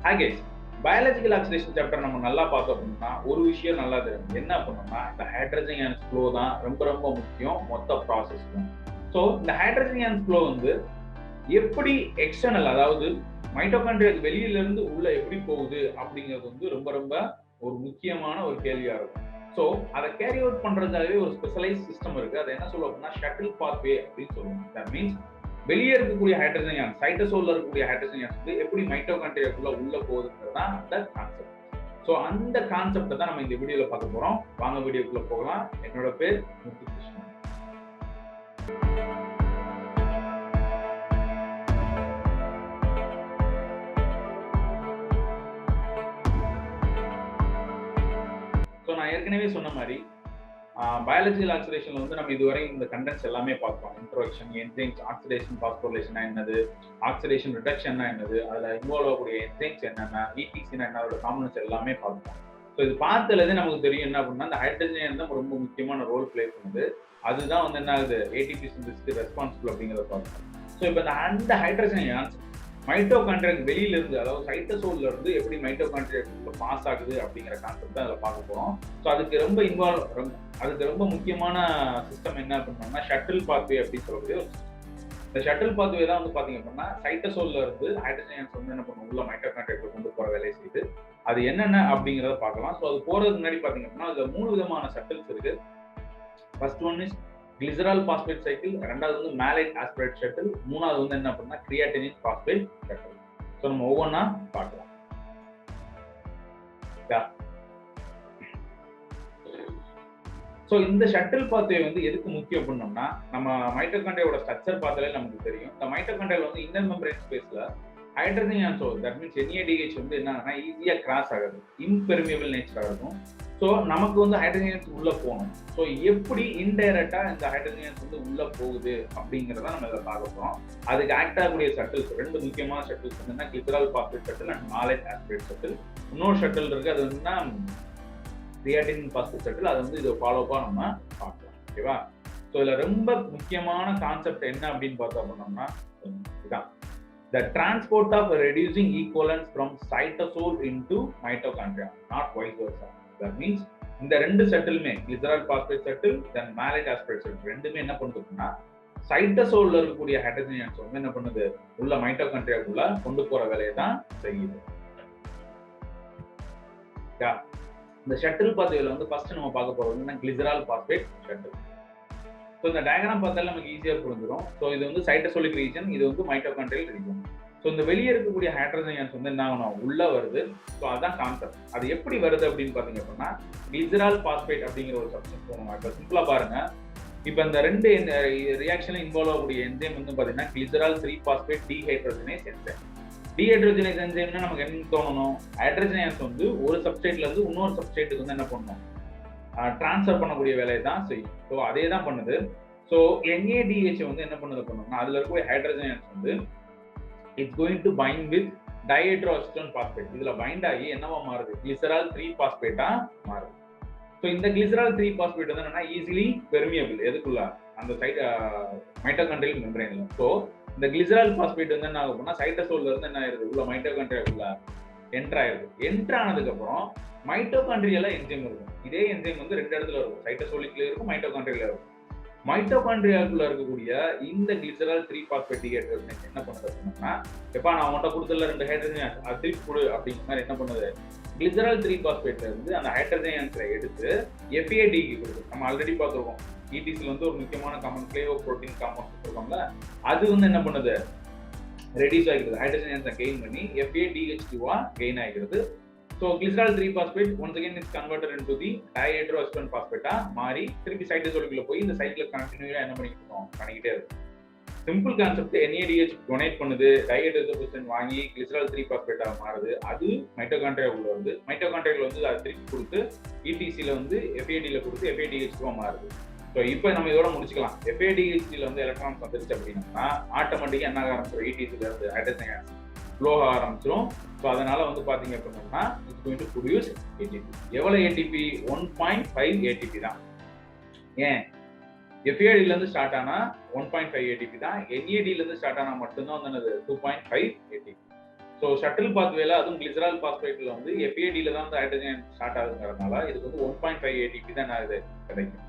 Hi guys, biological oxidation chapter நம்ம நல்லா பார்த்தோம் அப்படின்னா ஒரு விஷயம் நல்லா தெரியும். என்ன அப்படின்னா இந்த ஹைட்ரஜன் அயன்ஸ் ஃப்ளோ தான் ரொம்ப முக்கியம் மொத்த ப்ராசஸ்க்கும். ஸோ இந்த ஹைட்ரஜன் அயன்ஸ் ஃப்ளோ வந்து எப்படி எக்ஸ்டர்னல், அதாவது மைட்டோகாண்ட்ரியாக்கு வெளியில இருந்து உள்ள எப்படி போகுது அப்படிங்கிறது வந்து ரொம்ப ஒரு முக்கியமான ஒரு கேள்வியா இருக்கும். ஸோ அதை கேரி அவுட் பண்றதுக்காகவே ஒரு ஸ்பெஷலைஸ் சிஸ்டம் இருக்கு. அதை என்ன சொல்லுவோம் அப்படின்னா ஷட்டில் பாத்வே அப்படின்னு சொல்லுவோம். தட் மீன்ஸ் வெளியே இருக்கக்கூடிய ஹைட்ரஜன் அயான், சைட்டோசோல்ல இருக்கக்கூடிய ஹைட்ரஜன் அயான்ஸ் வந்து எப்படி மைட்டோகாண்ட்ரியாக்குள்ள உள்ள போகுதுங்கிறது தான் அந்த கான்செப்ட். ஸோ அந்த கான்செப்டை தான் நம்ம இந்த வீடியோல பார்க்க போறோம். வாங்க வீடியோக்குள்ள போகலாம். என்னோட பேர் முத்துகிருஷ்ணன். ஸோ நான் ஏற்கனவே சொன்ன மாதிரி பயாலஜிக்கல் ஆக்சிடேஷன்ல வந்து நம்ம இதுவரை இந்த கண்டென்ட்ஸ் எல்லாமே பார்ப்போம். இன்ட்ரோடக்ஷன், என்சைம்ஸ், ஆக்சிடேஷன் பாஸ்போரிலேஷன் என்னது, ஆக்சிடேஷன் ரிடக்ஷன் என்னது, அதுல இன்வால்வ் ஆகக்கூடிய என்சைம்ஸ் என்னென்ன, இடிசினா என்ன, அதோட காம்பனன்ட்ஸ் எல்லாமே பார்ப்போம். ஸோ இது பார்த்ததுலேருந்து நமக்கு தெரியும் என்ன அப்படின்னா இந்த ஹைட்ரஜன் தான் ரொம்ப முக்கியமான ரோல் பிளே பண்ணுது. அதுதான் வந்து என்ன ஆகுது, ஏடிபி சிந்தசிஸ்க்கு ரெஸ்பான்சிபிள் அப்படிங்கிறத பார்ப்போம். ஸோ இப்போ அந்த ஹைட்ரஜன் அயான்ஸ் மைட்டோகாண்ட்ரியாக்கு வெளியில இருந்து, அதாவது சைட்டோசோல்ல இருந்து எப்படி மைட்டோகாண்ட்ரியாக்கு பாஸ் ஆகுது அப்படிங்கிற கான்செப்ட் தான் அதில் பார்க்க போறோம். ஸோ அதுக்கு ரொம்ப முக்கியமான சிஸ்டம் என்ன அப்படின்னா ஷட்டில் பாத்வே அப்படின்னு சொல்லக்கூடிய இந்த ஷட்டில் பாத்வே தான் வந்து பாத்தீங்க அப்படின்னா சைட்டோசோல்ல இருந்து ஹைட்ரஜன் அயான்ஸ் வந்து என்ன பண்ணும், உள்ள மைட்டோகாண்ட்ரியாக்கு கொண்டு போற வேலையை செய்யுது. அது என்னென்ன அப்படிங்கிறத பார்க்கலாம். ஸோ அது போறதுக்கு முன்னாடி பாத்தீங்க அப்படின்னா அதுல 3 விதமான ஷட்டில்ஸ் இருக்கு. First one is Glycerol Phosphate Cycle, ரெண்டாவது வந்து Malate Aspartate Shuttle, மூணாவது வந்து என்ன அப்படின்னா Creatinine Phosphate Shuttle. ஸோ நம்ம ஒவ்வொன்றா பார்க்கலாம். ஸோ இந்த ஷட்டில் பாத்வே வந்து எதுக்கு முக்கியம் அப்படின்னோம்னா நம்ம மைட்டோகாண்ட்ரியாவோட ஸ்ட்ரக்சர் பார்த்தாலே நமக்கு தெரியும். இந்த மைட்டோகாண்ட்ரியால வந்து இன்னர் மெம்பரேன் ஸ்பேஸ்ல hydrogen ions, that means NADH வந்து என்னன்னா ஈஸியா கிராஸ் ஆகுது, இம்பெர்மியபிள் நேச்சரா இருக்கும். ஸோ நமக்கு வந்து ஹைட்ரஜன் அயான்ஸ் உள்ள போகணும். ஸோ எப்படி இன்டைரக்டா இந்த ஹைட்ரஜன் அயான்ஸ் வந்து உள்ள போகுது அப்படிங்கிறத நம்ம இதில் பார்க்க போறோம். அதுக்கு ஆக்ட் ஆகக்கூடிய ஷட்டில்ஸ், 2 முக்கியமான ஷட்டில்ஸ் வந்து Glycerol Phosphate Shuttle and Malate Aspartate Shuttle. இன்னொரு ஷட்டில் இருக்கு, அது வந்து Creatinine Phosphate Shuttle. அது வந்து இதை ஃபாலோவா நம்ம பார்க்கலாம். ஓகேவா? ஸோ இதுல ரொம்ப முக்கியமான கான்செப்ட் என்ன அப்படின்னு பார்த்தோம் அப்படின்னோம்னா இதுதான், the transport of reducing equivalents from cytosol into mitochondria, not vice versa. That means இந்த 2 ஷட்டிலுமே Glycerol Phosphate Shuttle then Malate Aspartate Shuttle ரெண்டுமே என்ன பண்ணுதுன்னா சைட்டோசோல்ல இருக்கக்கூடிய ஹைட்ரஜன் அயான்ஸ் வந்து என்ன பண்ணுது, உள்ள மைட்டோகாண்ட்ரியாக்குள்ள கொண்டு போற வேலையை தான் செய்யுது. இந்த ஷட்டில் பாத்வேல வந்து ஃபர்ஸ்ட் நம்ம பார்க்க போறது வந்து Glycerol Phosphate Shuttle. ஸோ இந்த டயக்ராம் பார்த்தாலும் நமக்கு ஈஸியாக புரிஞ்சிடும். ஸோ இது வந்து சைட்டோசோலிக் ரீஜன், இது வந்து மைட்டோகாண்ட்ரியல் ரீஜன். ஸோ இந்த வெளியே இருக்கக்கூடிய ஹைட்ரஜன் அயான்ஸ் வந்து என்ன ஆகணும், உள்ள வருது. ஸோ அதான் கான்செப்ட். அது எப்படி வருது அப்படின்னு பார்த்தீங்க அப்படின்னா Glycerol Phosphate அப்படிங்கிற ஒரு சப்ஸ்டன்ஸ் போகணும். இப்போ சிம்பிளா பாருங்க, இப்போ இந்த 2 ரியாக்ஷன்ல இன்வால்வ் ஆகக்கூடிய என்சைம் வந்து பார்த்தீங்கன்னா Glycerol 3-phosphate dehydrogenase என்சைம். டீஹைட்ரோஜனேஸ் என்சைம்னா நமக்கு என்ன தோணணும், ஹைட்ரஜன் அயான்ஸ் வந்து ஒரு சப்ஸ்ட்ரேட்ல இருந்து இன்னொரு சப்ஸ்ட்ரேட்டுக்கு வந்து என்ன பண்ணணும், டிரான்ஸ்ஃபர் பண்ணக்கூடிய வேலையை தான் செய்யும். ஸோ அதே தான் பண்ணுது. ஸோ NADH வந்து என்ன பண்ணணும்னா அதுல இருக்கக்கூடிய ஹைட்ரஜன் அயான்ஸ் வந்து it's going to bind with dihydrostone phosphate. இதுல பைண்ட் ஆகி என்னவா மாறுது, Glycerol 3-phosphate மாறுது. ஸோ இந்த Glycerol 3-phosphate வந்து என்னன்னா ஈஸிலி பெர்மியபிள், எதுக்குள்ள அந்த மைட்டோகாண்ட்ரியல் மெம்பரேன்ல. ஸோ இந்த Glycerol Phosphate வந்து என்ன ஆகும்னா சைட்டோசோல்ல இருந்து என்ன ஆயிருது, உள்ள மைட்டோகாண்ட்ரியாக்குள்ள என்டர் ஆயிருது. என்டர் ஆனதுக்கு அப்புறம் மைட்டோகாண்ட்ரியல என்சைம் இருக்கும். இதே என்சைம் வந்து 2 இடத்துல இருக்கும், சைட்டோசோலிக்ல இருக்கும், மைட்டோகாண்ட்ரியல இருக்கும். மைட்டோகாண்ட்ரியாக்குள்ள இருக்கக்கூடிய இந்த Glycerol 3-phosphate dehydrogenase என்ன பண்ணுது அப்படின்னா, எப்பா நான் உன்கிட்ட கொடுத்தல 2 ஹைட்ரஜன் அது திருப்பி கொடு அப்படிங்கிற மாதிரி என்ன பண்ணுது, Glycerol 3-phosphate இருந்து அந்த ஹைட்ரஜன் அயான்ஸை எடுத்து FADக்கு கொடுக்குது. நம்ம ஆல்ரெடி பார்த்துருக்கோம், ETCல வந்து ஒரு முக்கியமான காம்பவுண்ட் ஃபிளேவோ புரோட்டீன் காம்பவுண்ட் சொல்லுவாங்கல்ல, அது வந்து என்ன பண்ணுது, ரெடியூஸ் ஆகிடுது, ஹைட்ரஜன் அயான்ஸை கெயின் பண்ணி FADH2 கெயின் ஆகிடுது. So Glycerol 3-phosphate once again is converted into the dihydroestrogen phosphate மாறி திருப்பி சைட்டோசோலுக்குள்ள போய் இந்த சைக்கிள் கண்டினியூவா என்ன பண்ணிக்கிட்டே இருக்கும். சிம்பிள் கான்செப்ட், NADH டொனேட் பண்ணுது, டைஹைட்ரோஜன் வாங்கி Glycerol 3-phosphate மாறுது, அது மைட்டோகாண்ட்ரியாக்குள்ள வந்து மைட்டோகாண்ட்ரியாக்குள்ள வந்து அதை திருப்பி கொடுத்து ETCல வந்து FADல கொடுத்து FADH2 மாறுது. ஸோ இப்போ நம்ம இதோட முடிச்சுக்கலாம். FADH2 வந்து எலக்ட்ரான்ஸ் வந்துருச்சு அப்படின்னா ஆட்டோமேட்டிக்கா என்ன ஆரம்பிச்சிடும், ETCல இருந்து ஹைட்ரஜன் அயான்ஸ் ஃப்ளோ ஆரம்பிச்சிடும். ஸோ அதனால வந்து பாத்தீங்க அப்படின்னா it's going to produce ATP. எவ்வளவு ATP, 1.5 ATP தான். ஏன் FADல இருந்து ஸ்டார்ட் ஆனா 1.5 ATP தான், NADல இருந்து ஸ்டார்ட் ஆனா மட்டும்தான் வந்து 2.5 ATP. ஸோ ஷட்டில் பாத்வேல அதுவும் கிளிசரால் பாஸ்பேட்ல வந்து FAD தான் வந்து ஹைட்ரஜன் ஸ்டார்ட் ஆகுங்கிறதுனால இதுக்கு வந்து 1.5 ATP தான் இது கிடைக்கும்.